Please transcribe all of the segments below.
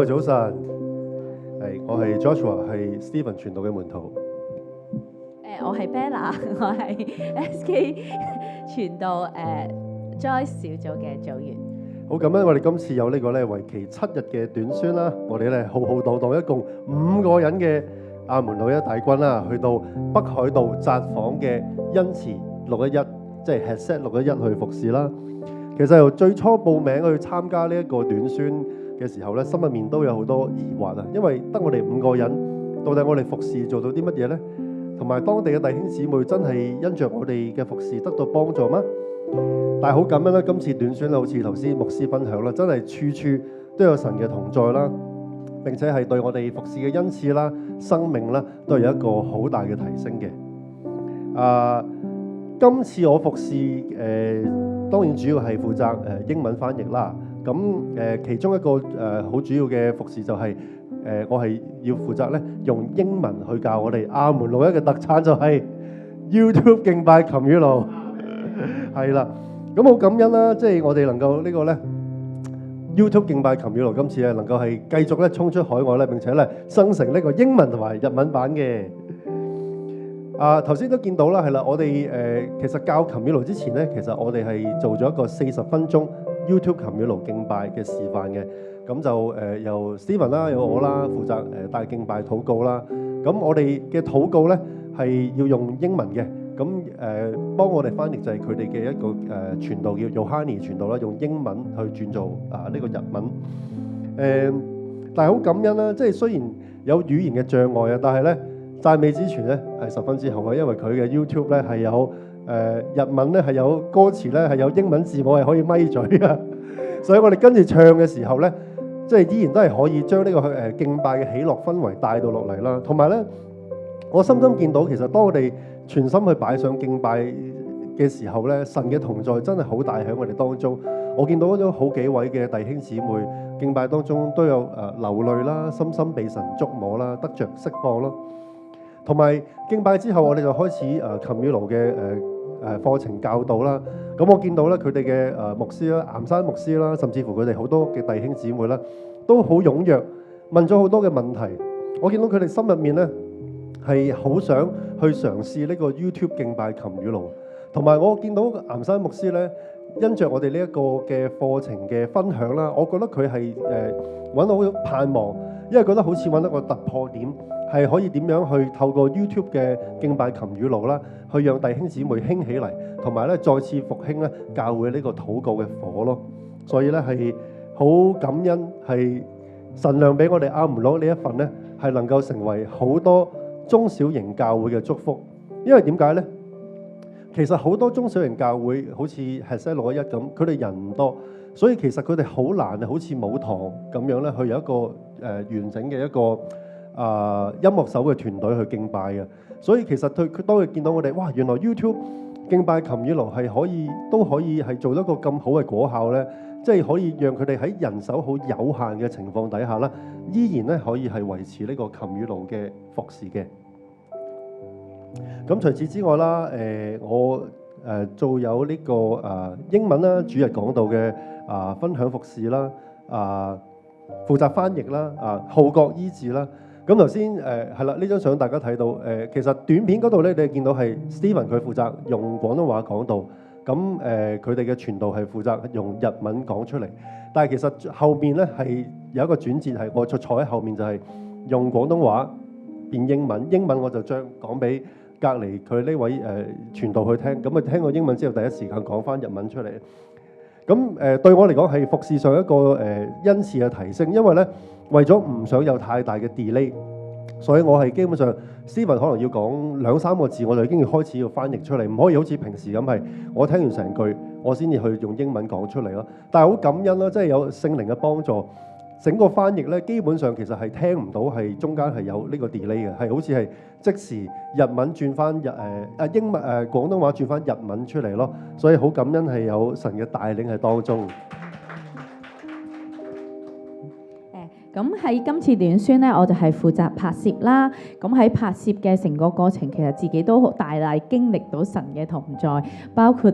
會早晨，我係 Joshua，係 Stephen 傳道嘅門徒。我係 Bella，我係 SK 傳道Joyce 小組嘅組員。好感恩我哋今次有呢個咧為期7日嘅短宣啦，我哋咧浩浩蕩蕩一共5個人嘅亞門611大軍啦，去到北海道札幌嘅恩慈611，即係 Headset 611去服侍啦。其實由最初報名去參加呢一個短宣嘅時候咧，心入面都有好多疑惑啊，因為得我哋5個人，到底我哋服侍做到啲乜嘢呢？同埋當地嘅弟兄姊妹真係因着我哋嘅服侍得到幫助嗎？但係好感恩啦，今次短宣好似頭先牧師分享啦，真係處處都有神嘅同在啦，並且係對我哋服侍嘅恩賜啦、生命啦，都係有一個好大嘅提升嘅。今次我服侍當然主要係負責英文翻譯啦。咁其中一個好主要嘅服侍就係我係要負責咧用英文去教我哋亞門611嘅特產就係 YouTube 敬拜琴語錄，係啦。咁好感恩啦，即係我哋能夠呢個咧 YouTube 敬拜琴語錄今次咧能夠係繼續咧衝出海外咧，並且咧生成呢個英文同埋日文版嘅。頭先都見到啦，係啦，我哋其實教琴語錄之前咧，其實我哋係做咗一個40分鐘 YouTube 琴語錄敬拜嘅示範嘅。咁就由 Stephen 啦，有我啦，負責帶敬拜禱告啦。咁我哋嘅禱告咧係要用英文嘅。咁幫我哋翻譯就係佢哋嘅一個傳道叫 Yohani 傳道啦，用英文去轉做呢個日文。但係好感恩啦，即係雖然有語言嘅障礙啊，但係咧讚美之泉咧係十分之好嘅，因為佢嘅 YouTube 咧係有日文咧係有歌詞咧係有英文字母係可以咪嘴啊，所以我哋跟住唱嘅時候咧，即係依然都係可以將呢個敬拜嘅喜樂氛圍帶到落嚟啦。同埋咧，我深深見到其實當我哋全心去擺上敬拜嘅時候咧，神嘅同在真係好大喺我哋當中。我見到咗好幾位嘅弟兄姊妹敬拜當中都有流淚啦，深深被神觸摸啦，得着釋放咯。同埋敬拜之後，我哋就開始琴語錄嘅課程教導啦。咁我見到咧佢哋嘅牧師啦、岩山牧師啦，甚至乎佢哋好多嘅弟兄姊妹啦，都好踴躍問咗好多嘅問題。我見到佢哋心入面咧係好想去嘗試呢個 YouTube 敬拜琴語錄。同埋我見到岩山牧師咧，因着我哋呢一個嘅課程嘅分享啦，我覺得佢係揾到好盼望，因為覺得好似揾到個突破點，係可以點樣去透過 YouTube 嘅敬拜琴語錄啦，去讓弟兄姊妹興起嚟，同埋咧再次復興咧教會呢個禱告嘅火咯。所以咧係好感恩，係神量俾我哋亞門611呢一份咧，係能夠成為好多中小型教會嘅祝福。因為點解咧？其實好多中小型教會好似 Headset 611咁，佢哋人唔多，所以其實佢哋好難好似舞堂咁樣咧，去有一個完整嘅一個音樂手嘅團隊去敬拜嘅。所以其實佢當佢見到我哋，哇！原來 YouTube 敬拜琴語錄係都可以係做到一個咁好嘅果效咧，即係可以讓佢哋喺人手好有限嘅情況底下咧，依然咧可以係維持呢個琴語錄嘅服侍嘅。咁除此之外啦，我做有呢個英文啦，主日講道嘅分享服侍啦，負責翻譯啦，號角醫治啦。咁頭先係啦，呢張相大家睇到其實短片嗰度咧，你見到係 Stephen 佢負責用廣東話講道，咁佢哋嘅傳道係負責用日文講出嚟。但係其實後面咧係有一個轉折，係我坐喺後面就係用廣東話變英文，英文我就將講俾隔離佢呢位傳道去聽，咁啊聽過英文之後，第一時間講翻日文出嚟。咁對我嚟講係服侍上一個恩賜嘅提升，因為咧為咗唔想有太大嘅 delay，所以我係基本上 Stephen 可能要講2-3個字，我就已經要開始要翻譯出嚟，唔可以好似平時咁係我聽完成句，我先至去用英文講出嚟咯。但係好感恩啦，即係有聖靈嘅幫助。整個翻譯咧，基本上其實係聽唔到係中間係有呢個 delay 嘅，係好似係即時日文轉翻英文廣東話轉翻日文出嚟咯，所以好感恩係有神嘅帶領喺當中。咁喺今次短宣咧，我就係負責拍攝啦。咁喺拍攝嘅成個過程，其實自己都大經歷到神嘅同在，包括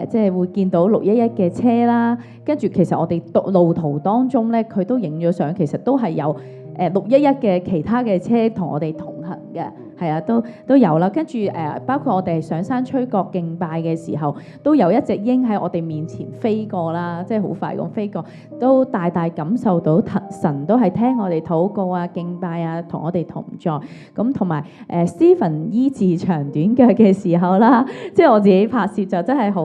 即係會見到611嘅車啦。跟住其實我哋路途當中咧，佢都影咗相，其實都係有611嘅其他嘅車同我哋同行嘅。係啊，都有啦。跟住包括我哋上山吹角敬拜嘅時候，都有一隻鷹喺我哋面前飛過啦，即係好快咁飛過，都大感受到神都係聽我哋禱告啊、敬拜啊，同我哋同在。咁同埋Stephen 醫治長短腳嘅時候啦，即係我自己拍攝就真係好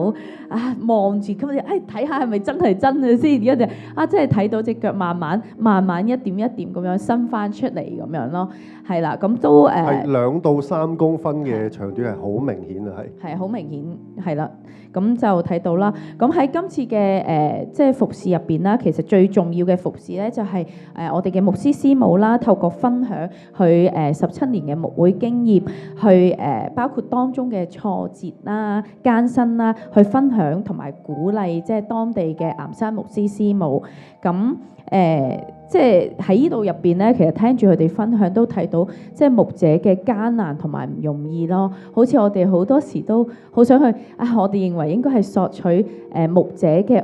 望住咁睇下係咪真係真嘅先，而家就真係睇到隻腳慢慢一點一點咁樣伸翻出嚟咁樣咯。係啦，咁都係2到3公分嘅長短係好明顯啊，係好明顯係啦，咁就睇到啦。咁喺今次嘅即係服侍入邊啦，其實最重要嘅服侍咧就係我哋嘅牧師師母啦，透過分享佢17年嘅牧會經驗，去包括當中嘅挫折啦、艱辛啦，去分享同埋鼓勵即係當地嘅岩山牧師師母。咁即係喺呢度入邊咧，其實聽住佢哋分享都睇到，即係牧者嘅艱難同埋唔容易咯。好似我哋好多時都好想去我哋認為應該係索取牧者嘅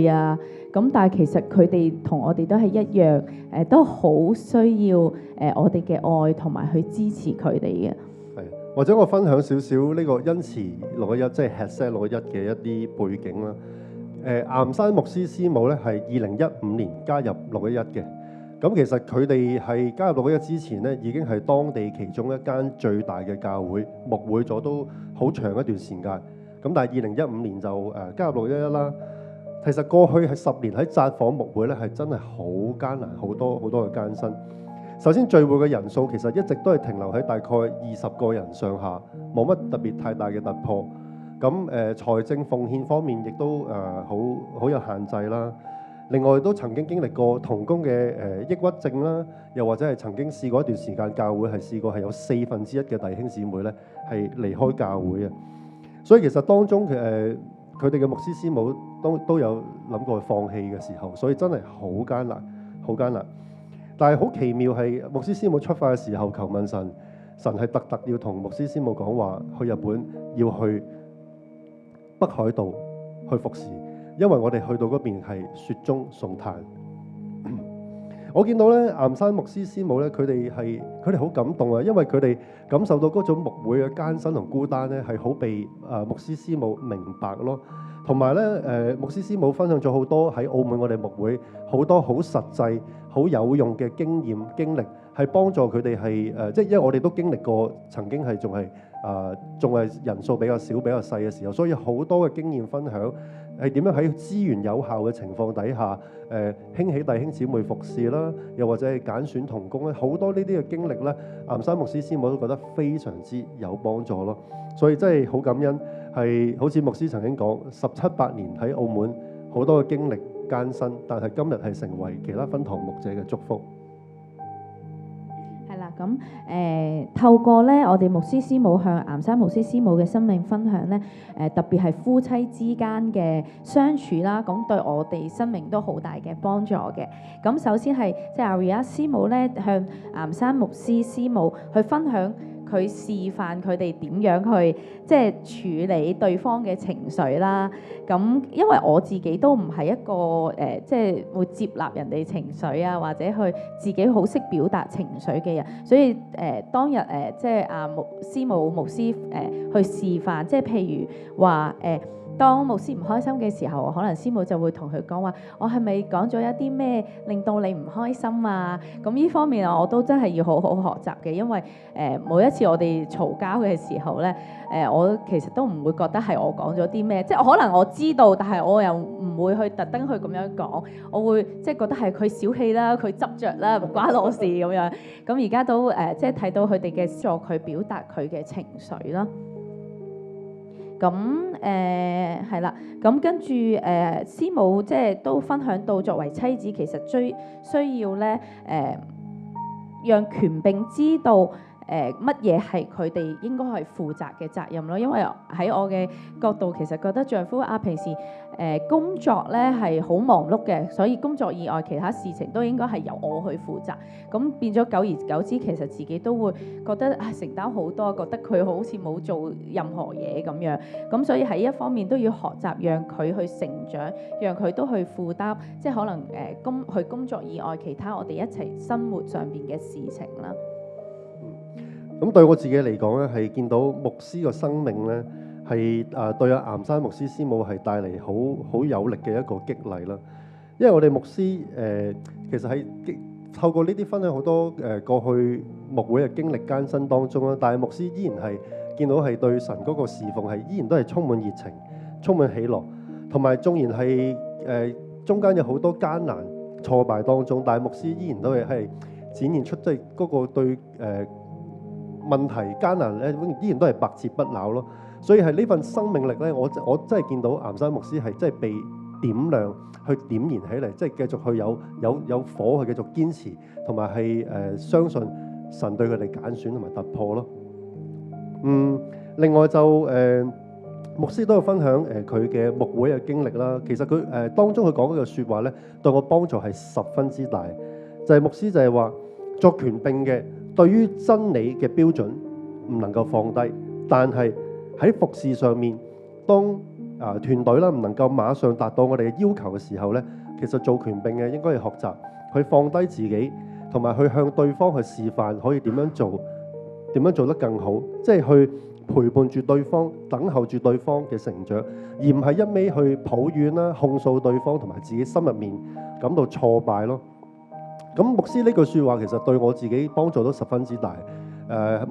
愛啊。咁但係其實佢哋同我哋都係一樣，都好需要我哋嘅愛同埋去支持佢哋嘅。係，或者我分享少少呢個恩慈611，即係 Headset 611嘅一啲背景啦。岩山牧師師母咧係2015年加入611嘅。咁其實佢哋係加入611之前咧，已經係當地其中一間最大嘅教會，牧會咗都好長一段時間。咁但係2015年就加入611啦。其實過去係10年喺札幌牧會咧，係真係好艱難，好多嘅艱辛。首先聚會嘅人數其實一直都係停留喺大概20個人上下，冇乜特別太大嘅突破。咁財政奉獻方面亦都好有限制啦。另外都曾經經歷過同工嘅抑鬱症啦，又或者係曾經試過一段時間教會係試過係有1/4嘅弟兄姊妹咧係離開教會啊。所以其實當中佢哋嘅牧師師母都有諗過放棄嘅時候，所以真係好艱難，好艱難。但係好奇妙係牧師師母出發嘅時候求問神，神係特要同牧師師母講話去日本要去北海道去服侍。因為我哋去到嗰邊係雪中送炭，我見到咧岩山牧師師母咧，佢哋好感動啊，因為佢哋感受到嗰種牧會嘅艱辛同孤單咧，係好被牧師師母明白咯。同埋咧牧師師母分享咗好多喺澳門我哋牧會好多好實際、好有用嘅經驗經歷，係幫助佢哋係即係因為我哋都經歷過，曾經係仲係人數比較少、比較細嘅時候，所以好多嘅經驗分享。係點樣喺資源有效嘅情況底下，興起弟兄姊妹服侍啦，又或者係揀選同工咧，好多呢啲嘅經歷咧，岩山牧師師母都覺得非常之有幫助咯。所以真係好感恩，係好似牧師曾經講，17、18年喺澳門好多嘅經歷艱辛，但係今日係成為其他分堂牧者嘅祝福。咁透過咧，我哋牧師師母向岩山牧師師母嘅生命分享咧，特別係夫妻之間嘅相處啦，咁對我哋生命都好大嘅幫助嘅。咁首先係即係 Aria 師母咧，向岩山牧師師母去分享佢示範佢哋點樣去即係處理對方嘅情緒啦。咁因為我自己都唔係一個即係會接納人哋情緒啊，或者去自己好識表達情緒嘅人，所以當日即係師母牧師去示範，即係譬如話當牧師唔開心嘅時候，可能師母就會同佢講話：我係咪講咗一啲咩令到你唔開心啊？咁呢方面我都真係要好好學習嘅，因為每一次我哋嘈交嘅時候咧，我其實都唔會覺得係我講咗啲咩，即係可能我知道，但係我又唔會去特登去咁樣講，我會即係覺得係佢小氣啦，佢執着啦，唔關我事咁樣。咁而家都即係睇到佢哋嘅助佢表達佢嘅情緒啦。咁係啦，咁跟住師母即係都分享到，作為妻子其實最需要咧讓權柄知道乜嘢係佢哋應該係負責嘅責任咯。因為喺我嘅角度，其實覺得丈夫平時工作咧係好忙碌嘅，所以工作以外其他事情都應該係由我去負責。咁變咗久而久之，其實自己都會覺得承擔好多，覺得佢好似冇做任何嘢咁樣。咁所以喺一方面都要學習，讓佢去成長，讓佢都去負擔，即係可能去工作以外其他我哋一齊生活上邊嘅事情啦。咁對我自己嚟講咧，係見到牧師個生命咧，係對阿岩山牧師師母係帶嚟好有力嘅一個激勵啦。因為我哋牧師其實係透過呢啲分享好多過去牧會嘅經歷艱辛當中啦，但係牧師依然係見到係對神嗰個侍奉係依然都係充滿熱情、充滿喜樂，同埋縱然係中間有好多艱難挫敗當中，但係牧師依然都係展現出即係嗰個對問題艱難咧，依然都係百折不撓咯。所以係呢份生命力咧，我真係見到岩山牧師係真係被點亮，去點燃起嚟，即係繼續去有火去繼續堅持，同埋係相信神對佢哋揀選同埋突破咯。另外就牧師都有分享佢嘅牧會嘅經歷啦。其實佢當中佢講嗰句説話咧，對我幫助係十分之大。就係牧師就係話，作權柄嘅對於真理嘅標準唔能夠放低，但係喺服事上面，當團隊啦唔能夠馬上達到我哋嘅要求嘅時候咧，其實做權柄嘅應該係學習去放低自己，同埋去向對方去示範可以點樣做得更好，即係去陪伴住對方，等候住對方嘅成長，而唔係一味去抱怨啦、控訴對方，同埋自己心入面感到挫敗咯。咁牧師呢句説話其實對我自己幫助都十分之大。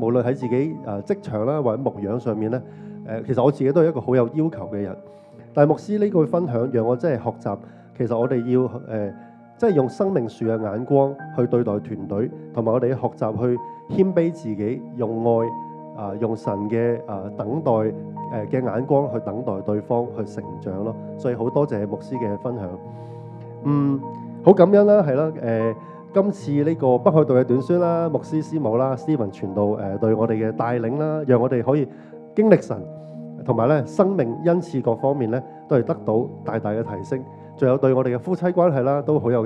無論喺自己職場啦或者牧養上面咧，其實我自己都係一個好有要求嘅人。但係牧師呢句分享讓我真係學習，其實我哋要即係用生命樹嘅眼光去對待團隊，同埋我哋要學習去謙卑自己，用愛用神嘅等待嘅眼光去等待對方去成長咯。所以好多謝牧師嘅分享。好感恩啦，係啦，今次呢個北海道嘅短宣啦，牧師師母啦 Stephen 傳道對我哋嘅帶領啦，讓我哋可以經歷神，同埋咧生命恩賜各方面咧都係得到大大嘅提升，仲有對我哋嘅夫妻關係啦都好有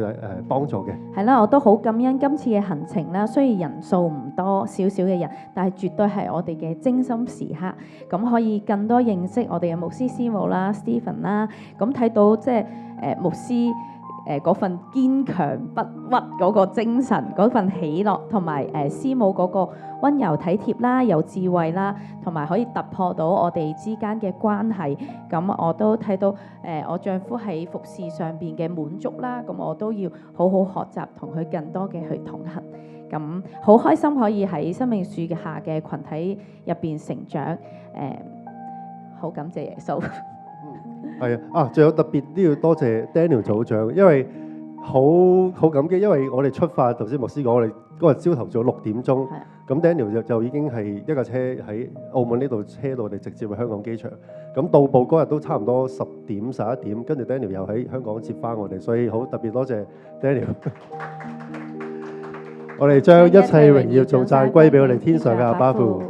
幫助嘅。係啦，我都好感恩今次嘅行程啦，雖然人數唔多，少少嘅人，但係絕對係我哋嘅精心時刻，咁可以更多認識我哋嘅牧師師母啦 Stephen 啦，咁睇到即係牧師嗰份堅強不屈嗰個精神，嗰份喜樂，同埋師母嗰個温柔體貼啦、有智慧啦，同埋可以突破到我哋之間嘅關係。咁我都睇到我丈夫喺服侍上邊嘅滿足啦，咁我都要好好學習同佢更多嘅去同行。咁好開心可以喺生命樹下嘅群體入邊成長。好感謝耶穌。係啊，仲有特別都要多謝 Daniel 組長，因為好感激，因為我哋出發頭先牧師講，我哋嗰日朝頭早6點鐘，咁 Daniel 就已經係一架車喺澳門呢度車到我哋直接去香港機場，咁到埗嗰日都差唔多10點11點，跟住 Daniel 又喺香港接翻我哋，所以好特別多謝 Daniel。我哋將一切榮耀頌讚歸俾我哋天上嘅阿爸父。